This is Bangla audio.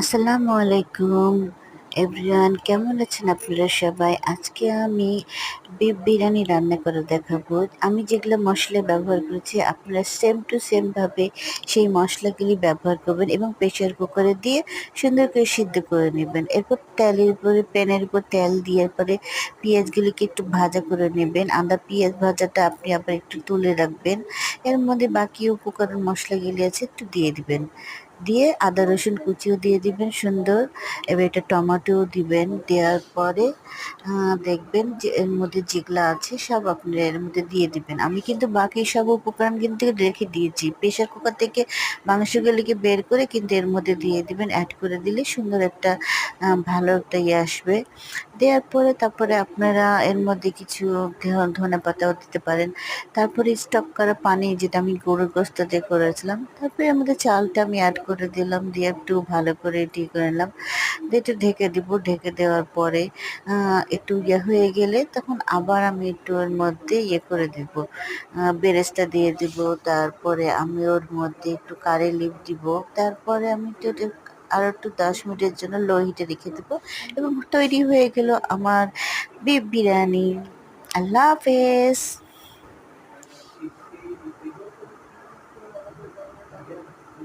আসসালামু আলাইকুম এভরিওয়ান, কেমন আছেন আপনারা সবাই? আজকে আমি বিফ বিরিয়ানি রান্না করে দেখাবো। আমি যেগুলো মশলা ব্যবহার করেছি আপনারা সেম টু সেম ভাবে সেই মশলাগুলি ব্যবহার করবেন এবং প্রেসার কুকারে দিয়ে সুন্দর করে সিদ্ধ করে নেবেন। এরপর তেলের উপরে প্যানের উপর তেল দিয়ে পরে পেঁয়াজগুলিকে একটু ভাজা করে নেবেন। আদা পেঁয়াজ ভাজাটা আপনি আবার একটু তুলে রাখবেন। এর মধ্যে বাকি উপকরণ মশলাগুলি আছে একটু দিয়ে দিবেন, দিয়ে আদা রসুন কুচিও দিয়ে দিবেন সুন্দর। এবার এটা টমেটোও দিবেন, দেওয়ার পরে দেখবেন যে এর মধ্যে যেগুলো আছে সব আপনারা এর মধ্যে দিয়ে দিবেন। আমি কিন্তু বাকি সব উপকরণ কিন্তু রেখে দিয়েছি, প্রেশার কুকার থেকে মাংসগুলিকে বের করে কিন্তু এর মধ্যে দিয়ে দিবেন। অ্যাড করে দিলে সুন্দর একটা ভালো একটা ইয়ে আসবে। দেওয়ার পরে তারপরে আপনারা এর মধ্যে কিছু ধনেপাতাও দিতে পারেন। তারপরে স্টক করা পানি, যেটা আমি গরুর গোশত দিয়ে করেছিলাম, তারপরে এর মধ্যে চালটা আমি অ্যাড করে দিলাম, দিয়ে একটু ভালো করে করে নিলাম, দিয়ে একটু ঢেকে দিব। ঢেকে দেওয়ার পরে একটু ইয়ে হয়ে গেলে তখন আবার আমি একটু ওর মধ্যে ইয়ে করে দিব, বেরেস্তা দিয়ে দিব। তারপরে আমি ওর মধ্যে একটু কারি লিভ দিব। তারপরে আমি একটু আরও একটু 10 মিনিটের জন্য লো হিটে রেখে দেবো এবং তৈরি হয়ে গেল আমার বিফ বিরিয়ানি। আল্লাহ হাফেজ।